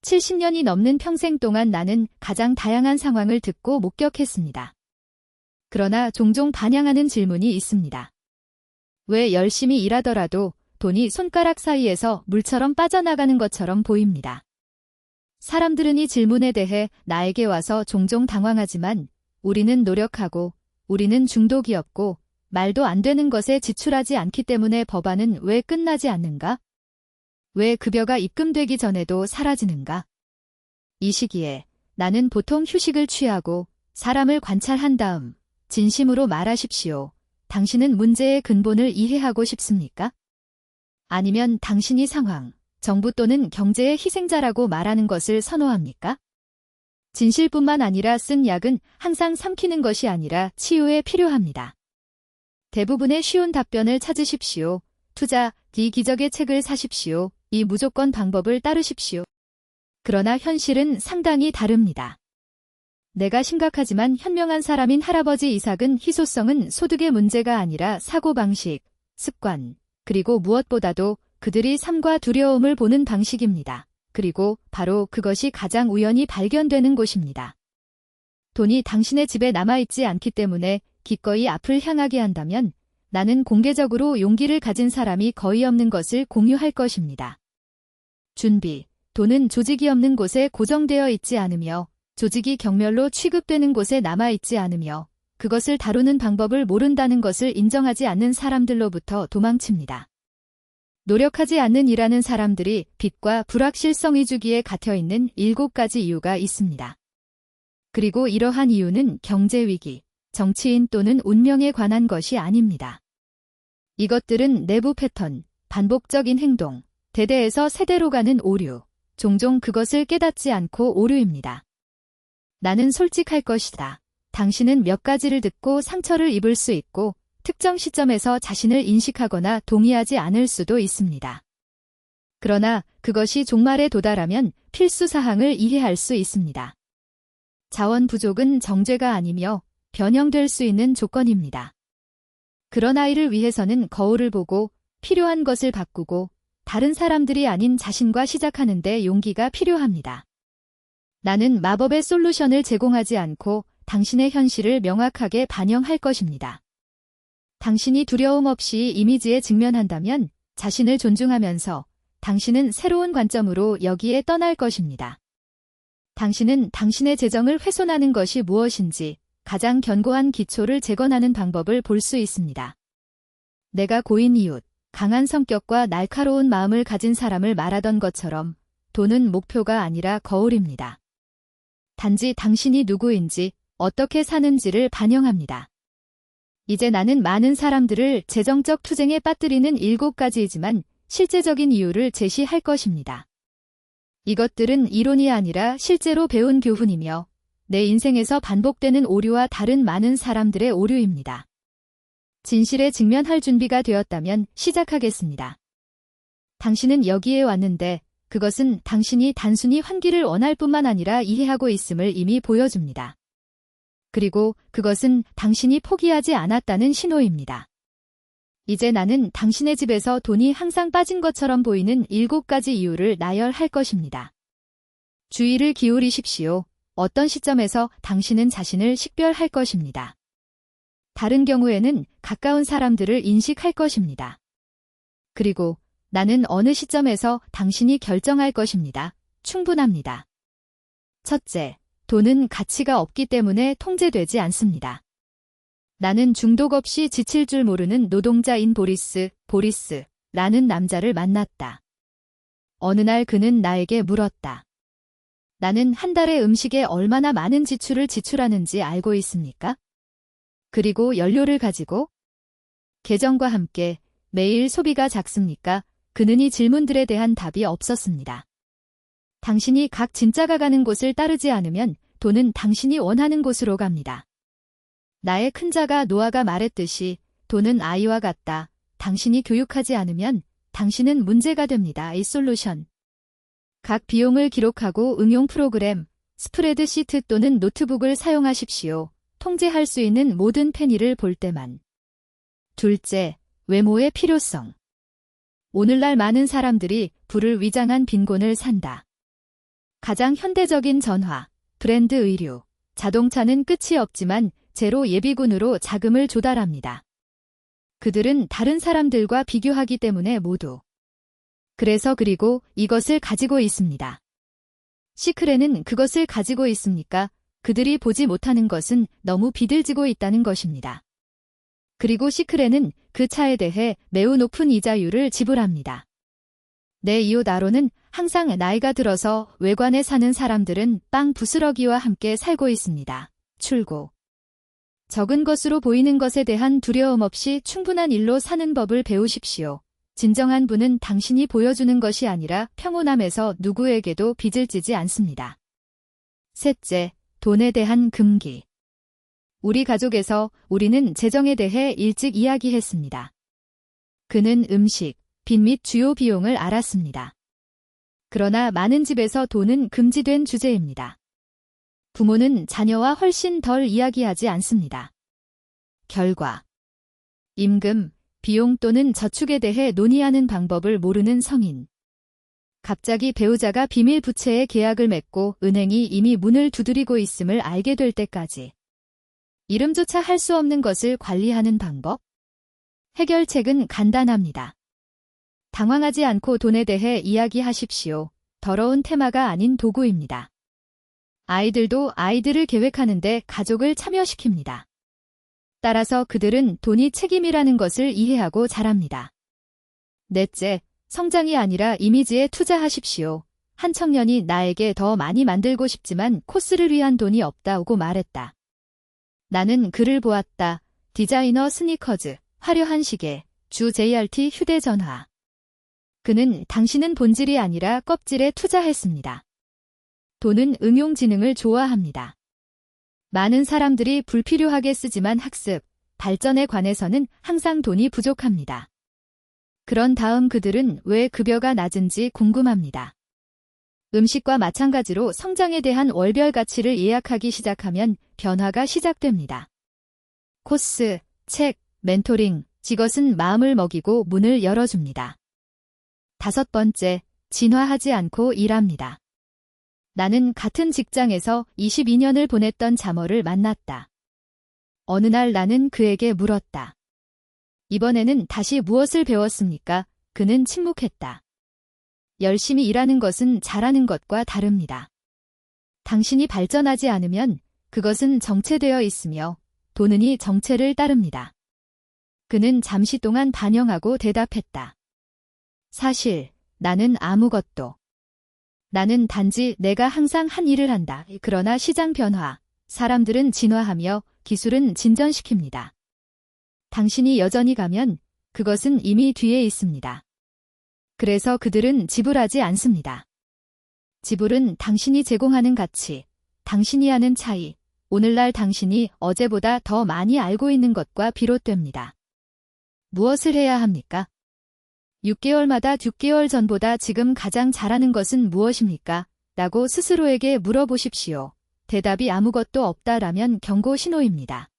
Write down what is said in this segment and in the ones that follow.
70년이 넘는 평생 동안 나는 가장 다양한 상황을 듣고 목격했습니다. 그러나 종종 반향하는 질문이 있습니다. 왜 열심히 일하더라도 돈이 손가락 사이에서 물처럼 빠져나가는 것처럼 보입니다. 사람들은 이 질문에 대해 나에게 와서 종종 당황하지만 우리는 노력하고 우리는 중독이 없고 말도 안 되는 것에 지출하지 않기 때문에 법안은 왜 끝나지 않는가? 왜 급여가 입금되기 전에도 사라지는가? 이 시기에 나는 보통 휴식을 취하고 사람을 관찰한 다음 진심으로 말하십시오. 당신은 문제의 근본을 이해하고 싶습니까? 아니면 당신이 상황, 정부 또는 경제의 희생자라고 말하는 것을 선호합니까? 진실뿐만 아니라 쓴 약은 항상 삼키는 것이 아니라 치유에 필요합니다. 대부분의 쉬운 답변을 찾으십시오. 투자, 기적의 책을 사십시오. 이 무조건 방법을 따르십시오. 그러나 현실은 상당히 다릅니다. 내가 심각하지만 현명한 사람인 할아버지 이삭은 희소성은 소득의 문제가 아니라 사고방식, 습관, 그리고 무엇보다도 그들이 삶과 두려움을 보는 방식입니다. 그리고 바로 그것이 가장 우연히 발견되는 곳입니다. 돈이 당신의 집에 남아있지 않기 때문에 기꺼이 앞을 향하게 한다면 나는 공개적으로 용기를 가진 사람이 거의 없는 것을 공유할 것입니다. 준비, 돈은 조직이 없는 곳에 고정되어 있지 않으며 조직이 경멸로 취급되는 곳에 남아있지 않으며 그것을 다루는 방법을 모른다는 것을 인정하지 않는 사람들로부터 도망칩니다. 노력하지 않는 일하는 사람들이 빚과 불확실성 위주기에 갇혀있는 7가지 이유가 있습니다. 그리고 이러한 이유는 경제위기, 정치인 또는 운명에 관한 것이 아닙니다. 이것들은 내부 패턴, 반복적인 행동, 대대에서 세대로 가는 오류, 종종 그것을 깨닫지 않고 오류입니다. 나는 솔직할 것이다. 당신은 몇 가지를 듣고 상처를 입을 수 있고 특정 시점에서 자신을 인식하거나 동의하지 않을 수도 있습니다. 그러나 그것이 종말에 도달하면 필수 사항을 이해할 수 있습니다. 자원 부족은 정죄가 아니며 변형될 수 있는 조건입니다. 그런 아이를 위해서는 거울을 보고 필요한 것을 바꾸고 다른 사람들이 아닌 자신과 시작하는 데 용기가 필요합니다. 나는 마법의 솔루션을 제공하지 않고 당신의 현실을 명확하게 반영할 것입니다. 당신이 두려움 없이 이미지에 직면한다면 자신을 존중하면서 당신은 새로운 관점으로 여기에 떠날 것입니다. 당신은 당신의 재정을 훼손하는 것이 무엇인지 가장 견고한 기초를 재건하는 방법을 볼 수 있습니다. 내가 고인 이웃, 강한 성격과 날카로운 마음을 가진 사람을 말하던 것처럼 돈은 목표가 아니라 거울입니다. 단지 당신이 누구인지 어떻게 사는지를 반영합니다. 이제 나는 많은 사람들을 재정적 투쟁에 빠뜨리는 7가지이지만 실제적인 이유를 제시할 것입니다. 이것들은 이론이 아니라 실제로 배운 교훈이며 내 인생에서 반복되는 오류와 다른 많은 사람들의 오류입니다. 진실에 직면할 준비가 되었다면 시작하겠습니다. 당신은 여기에 왔는데 그것은 당신이 단순히 환기를 원할 뿐만 아니라 이해하고 있음을 이미 보여줍니다. 그리고 그것은 당신이 포기하지 않았다는 신호입니다. 이제 나는 당신의 집에서 돈이 항상 빠진 것처럼 보이는 7가지 이유를 나열할 것입니다. 주의를 기울이십시오. 어떤 시점에서 당신은 자신을 식별할 것입니다. 다른 경우에는 가까운 사람들을 인식할 것입니다. 그리고 나는 어느 시점에서 당신이 결정할 것입니다. 충분합니다. 첫째, 돈은 가치가 없기 때문에 통제되지 않습니다. 나는 중독 없이 지칠 줄 모르는 노동자인 보리스라는 남자를 만났다. 어느 날 그는 나에게 물었다. 나는 한 달에 음식에 얼마나 많은 지출을 지출하는지 알고 있습니까? 그리고 연료를 가지고? 계정과 함께 매일 소비가 작습니까? 그는 이 질문들에 대한 답이 없었습니다. 당신이 각 진짜가 가는 곳을 따르지 않으면 돈은 당신이 원하는 곳으로 갑니다. 나의 큰자가 노아가 말했듯이 돈은 아이와 같다. 당신이 교육하지 않으면 당신은 문제가 됩니다. 이 솔루션. 각 비용을 기록하고 응용 프로그램, 스프레드시트 또는 노트북을 사용하십시오. 통제할 수 있는 모든 페니를 볼 때만. 둘째, 외모의 필요성. 오늘날 많은 사람들이 부를 위장한 빈곤을 산다. 가장 현대적인 전화, 브랜드 의류, 자동차는 끝이 없지만 제로 예비군으로 자금을 조달합니다. 그들은 다른 사람들과 비교하기 때문에 모두. 그리고 이것을 가지고 있습니다. 시크레는 그것을 가지고 있습니까? 그들이 보지 못하는 것은 너무 비들지고 있다는 것입니다. 그리고 시크레는 그 차에 대해 매우 높은 이자율을 지불합니다. 내 이웃 아론은 항상 나이가 들어서 외관에 사는 사람들은 빵 부스러기와 함께 살고 있습니다. 출고. 적은 것으로 보이는 것에 대한 두려움 없이 충분한 일로 사는 법을 배우십시오. 진정한 부는 당신이 보여주는 것이 아니라 평온함에서 누구에게도 빚을 지지 않습니다. 셋째, 돈에 대한 금기. 우리 가족에서 우리는 재정에 대해 일찍 이야기했습니다. 그는 음식, 빚 및 주요 비용을 알았습니다. 그러나 많은 집에서 돈은 금지된 주제입니다. 부모는 자녀와 훨씬 덜 이야기하지 않습니다. 결과. 임금, 비용 또는 저축에 대해 논의하는 방법을 모르는 성인. 갑자기 배우자가 비밀 부채에 계약을 맺고 은행이 이미 문을 두드리고 있음을 알게 될 때까지. 이름조차 할 수 없는 것을 관리하는 방법? 해결책은 간단합니다. 당황하지 않고 돈에 대해 이야기하십시오. 더러운 테마가 아닌 도구입니다. 아이들도 아이들을 계획하는데 가족을 참여시킵니다. 따라서 그들은 돈이 책임이라는 것을 이해하고 자랍니다. 넷째, 성장이 아니라 이미지에 투자하십시오. 한 청년이 나에게 더 많이 만들고 싶지만 코스를 위한 돈이 없다고 말했다. 나는 그를 보았다. 디자이너 스니커즈, 화려한 시계, 주 JRT 휴대전화. 그는 당신은 본질이 아니라 껍질에 투자했습니다. 돈은 응용지능을 좋아합니다. 많은 사람들이 불필요하게 쓰지만 학습, 발전에 관해서는 항상 돈이 부족합니다. 그런 다음 그들은 왜 급여가 낮은지 궁금합니다. 음식과 마찬가지로 성장에 대한 월별 가치를 예약하기 시작하면 변화가 시작됩니다. 코스, 책, 멘토링, 이것은 마음을 먹이고 문을 열어줍니다. 다섯 번째, 진화하지 않고 일합니다. 나는 같은 직장에서 22년을 보냈던 자머를 만났다. 어느 날 나는 그에게 물었다. 이번에는 다시 무엇을 배웠습니까? 그는 침묵했다. 열심히 일하는 것은 잘하는 것과 다릅니다. 당신이 발전하지 않으면 그것은 정체되어 있으며 돈은이 정체를 따릅니다. 그는 잠시 동안 반영하고 대답했다. 사실 나는 아무것도. 나는 단지 내가 항상 한 일을 한다. 그러나 시장 변화, 사람들은 진화하며 기술은 진전시킵니다. 당신이 여전히 가면 그것은 이미 뒤에 있습니다. 그래서 그들은 지불하지 않습니다. 지불은 당신이 제공하는 가치, 당신이 하는 차이, 오늘날 당신이 어제보다 더 많이 알고 있는 것과 비롯됩니다. 무엇을 해야 합니까? 6개월마다 6개월 전보다 지금 가장 잘하는 것은 무엇입니까? 라고 스스로에게 물어보십시오. 대답이 아무것도 없다라면 경고 신호입니다.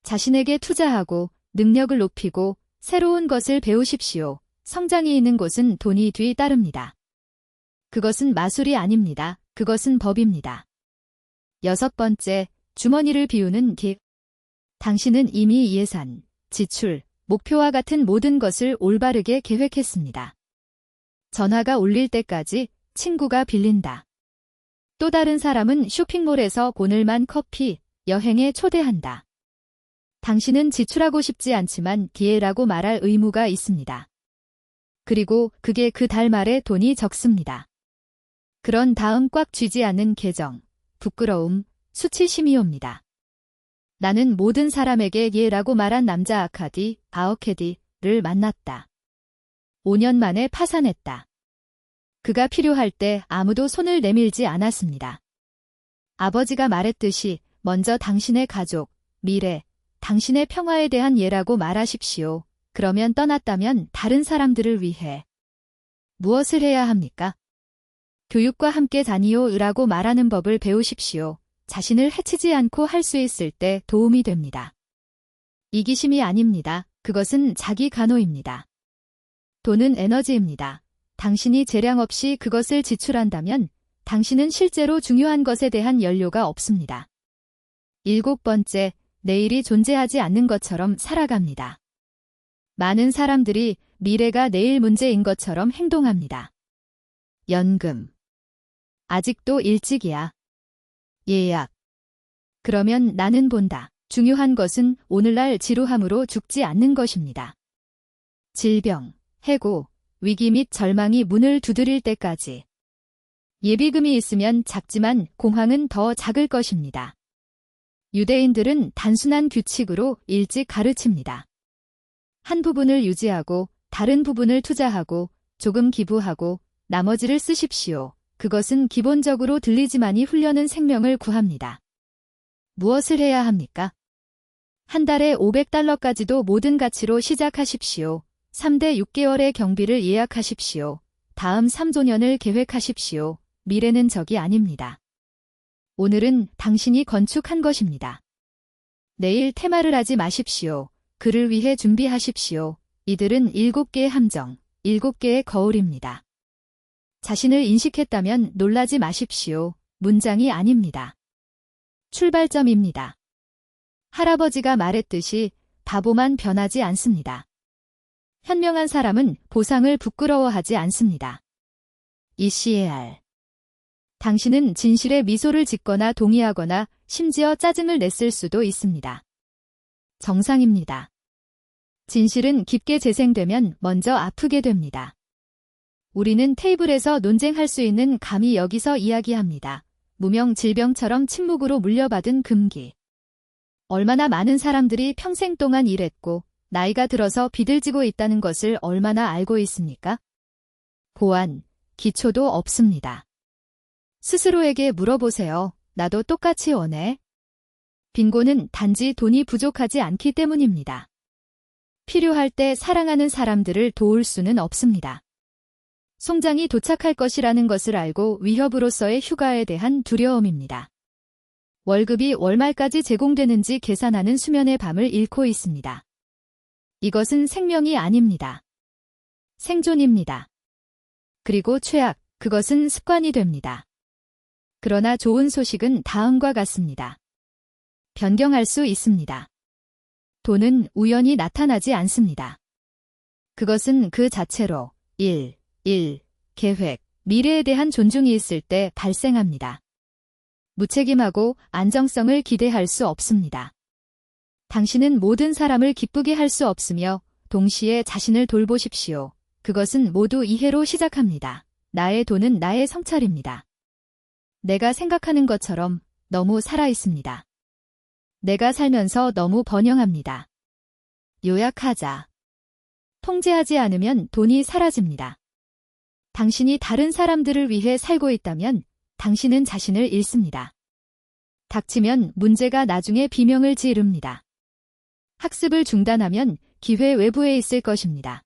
자신에게 투자하고 능력을 높이고 새로운 것을 배우십시오. 성장이 있는 곳은 돈이 뒤따릅니다. 그것은 마술이 아닙니다. 그것은 법입니다. 여섯 번째, 주머니를 비우는 기. 당신은 이미 예산, 지출, 목표와 같은 모든 것을 올바르게 계획했습니다. 전화가 울릴 때까지 친구가 빌린다. 또 다른 사람은 쇼핑몰에서 오늘만 커피, 여행에 초대한다. 당신은 지출하고 싶지 않지만 기회라고 말할 의무가 있습니다. 그리고 그게 그 달 말에 돈이 적습니다. 그런 다음 꽉 쥐지 않는 계정, 부끄러움, 수치심이 옵니다. 나는 모든 사람에게 예라고 말한 남자 아카디, 바어케디를 만났다. 5년 만에 파산했다. 그가 필요할 때 아무도 손을 내밀지 않았습니다. 아버지가 말했듯이 먼저 당신의 가족, 미래, 당신의 평화에 대한 예라고 말하십시오. 그러면 떠났다면 다른 사람들을 위해 무엇을 해야 합니까? 교육과 함께 다니오라고 말하는 법을 배우십시오. 자신을 해치지 않고 할 수 있을 때 도움이 됩니다. 이기심이 아닙니다. 그것은 자기 간호입니다. 돈은 에너지입니다. 당신이 재량 없이 그것을 지출한다면 당신은 실제로 중요한 것에 대한 연료가 없습니다. 7번째, 내일이 존재하지 않는 것처럼 살아갑니다. 많은 사람들이 미래가 내일 문제인 것처럼 행동합니다. 연금. 아직도 일찍이야. 예약. 그러면 나는 본다. 중요한 것은 오늘날 지루함으로 죽지 않는 것입니다. 질병, 해고, 위기 및 절망이 문을 두드릴 때까지. 예비금이 있으면 작지만 공황은 더 작을 것입니다. 유대인들은 단순한 규칙으로 일찍 가르칩니다. 한 부분을 유지하고 다른 부분을 투자하고 조금 기부하고 나머지를 쓰십시오. 그것은 기본적으로 들리지만이 훈련은 생명을 구합니다. 무엇을 해야 합니까? 한 달에 $500까지도 모든 가치로 시작하십시오. 3대 6개월의 경비를 예약하십시오. 다음 3조년을 계획하십시오. 미래는 적이 아닙니다. 오늘은 당신이 건축한 것입니다. 내일 테마를 하지 마십시오. 그를 위해 준비하십시오. 이들은 7개의 함정, 7개의 거울입니다. 자신을 인식했다면 놀라지 마십시오. 문장이 아닙니다. 출발점입니다. 할아버지가 말했듯이 바보만 변하지 않습니다. 현명한 사람은 보상을 부끄러워하지 않습니다. ECAR. 당신은 진실에 미소를 짓거나 동의하거나 심지어 짜증을 냈을 수도 있습니다. 정상입니다. 진실은 깊게 재생되면 먼저 아프게 됩니다. 우리는 테이블에서 논쟁할 수 있는 감히 여기서 이야기합니다. 무명 질병처럼 침묵으로 물려받은 금기. 얼마나 많은 사람들이 평생 동안 일했고 나이가 들어서 비들지고 있다는 것을 얼마나 알고 있습니까? 보안, 기초도 없습니다. 스스로에게 물어보세요. 나도 똑같이 원해? 빈곤은 단지 돈이 부족하지 않기 때문입니다. 필요할 때 사랑하는 사람들을 도울 수는 없습니다. 송장이 도착할 것이라는 것을 알고 위협으로서의 휴가에 대한 두려움입니다. 월급이 월말까지 제공되는지 계산하는 수면의 밤을 잃고 있습니다. 이것은 생명이 아닙니다. 생존입니다. 그리고 최악, 그것은 습관이 됩니다. 그러나 좋은 소식은 다음과 같습니다. 변경할 수 있습니다. 돈은 우연히 나타나지 않습니다. 그것은 그 자체로 계획, 미래에 대한 존중이 있을 때 발생합니다. 무책임하고 안정성을 기대할 수 없습니다. 당신은 모든 사람을 기쁘게 할 수 없으며 동시에 자신을 돌보십시오. 그것은 모두 이해로 시작합니다. 나의 돈은 나의 성찰입니다. 내가 생각하는 것처럼 너무 살아있습니다. 내가 살면서 너무 번영합니다. 요약하자. 통제하지 않으면 돈이 사라집니다. 당신이 다른 사람들을 위해 살고 있다면 당신은 자신을 잃습니다. 닥치면 문제가 나중에 비명을 지릅니다. 학습을 중단하면 기회 외부에 있을 것입니다.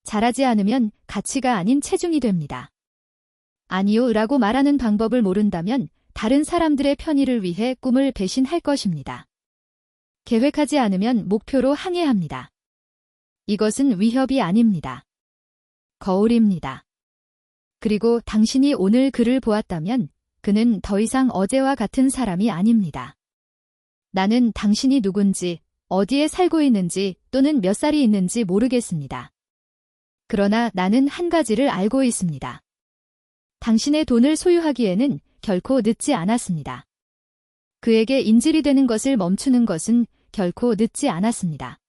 잘하지 않으면 가치가 아닌 체중이 됩니다. 아니요 라고 말하는 방법을 모른다면 다른 사람들의 편의를 위해 꿈을 배신할 것입니다. 계획하지 않으면 목표로 항해합니다. 이것은 위협이 아닙니다. 거울입니다. 그리고 당신이 오늘 그를 보았다면 그는 더 이상 어제와 같은 사람이 아닙니다. 나는 당신이 누군지, 어디에 살고 있는지 또는 몇 살이 있는지 모르겠습니다. 그러나 나는 한 가지를 알고 있습니다. 당신의 돈을 소유하기에는 결코 늦지 않았습니다. 그에게 인질이 되는 것을 멈추는 것은 결코 늦지 않았습니다.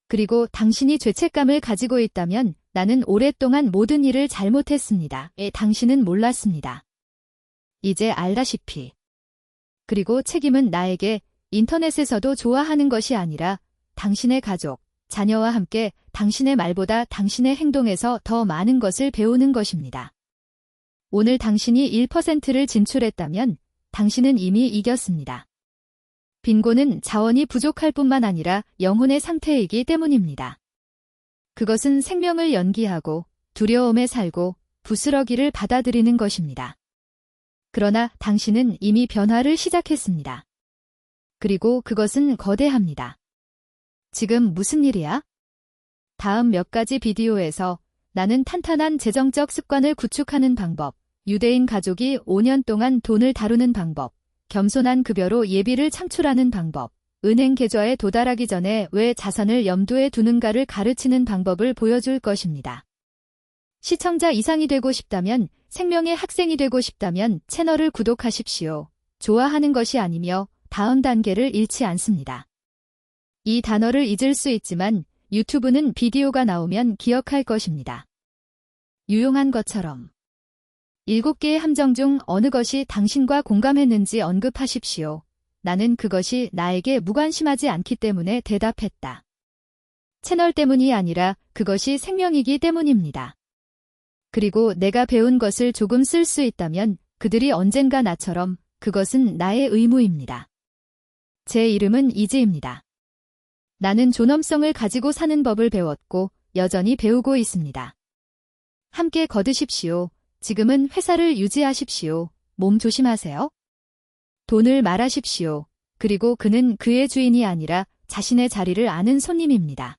그리고 당신이 죄책감을 가지고 있다면 나는 오랫동안 모든 일을 잘못했습니다. 당신은 몰랐습니다. 이제 알다시피. 그리고 책임은 나에게 인터넷에서도 좋아하는 것이 아니라 당신의 가족, 자녀와 함께 당신의 말보다 당신의 행동에서 더 많은 것을 배우는 것입니다. 오늘 당신이 1%를 진출했다면 당신은 이미 이겼습니다. 빈곤은 자원이 부족할 뿐만 아니라 영혼의 상태이기 때문입니다. 그것은 생명을 연기하고 두려움에 살고 부스러기를 받아들이는 것입니다. 그러나 당신은 이미 변화를 시작했습니다. 그리고 그것은 거대합니다. 지금 무슨 일이야? 다음 몇 가지 비디오에서 나는 탄탄한 재정적 습관을 구축하는 방법, 유대인 가족이 5년 동안 돈을 다루는 방법, 겸손한 급여로 예비를 창출하는 방법, 은행 계좌에 도달하기 전에 왜 자산을 염두에 두는가를 가르치는 방법을 보여줄 것입니다. 시청자 이상이 되고 싶다면, 생명의 학생이 되고 싶다면 채널을 구독하십시오. 좋아하는 것이 아니며 다음 단계를 잃지 않습니다. 이 단어를 잊을 수 있지만 유튜브는 비디오가 나오면 기억할 것입니다. 유용한 것처럼 7개의 함정 중 어느 것이 당신과 공감했는지 언급하십시오. 나는 그것이 나에게 무관심하지 않기 때문에 대답했다. 채널 때문이 아니라 그것이 생명이기 때문입니다. 그리고 내가 배운 것을 조금 쓸 수 있다면 그들이 언젠가 나처럼 그것은 나의 의무입니다. 제 이름은 이지입니다. 나는 존엄성을 가지고 사는 법을 배웠고 여전히 배우고 있습니다. 함께 거두십시오. 지금은 회사를 유지하십시오. 몸 조심하세요. 돈을 말하십시오. 그리고 그는 그의 주인이 아니라 자신의 자리를 아는 손님입니다.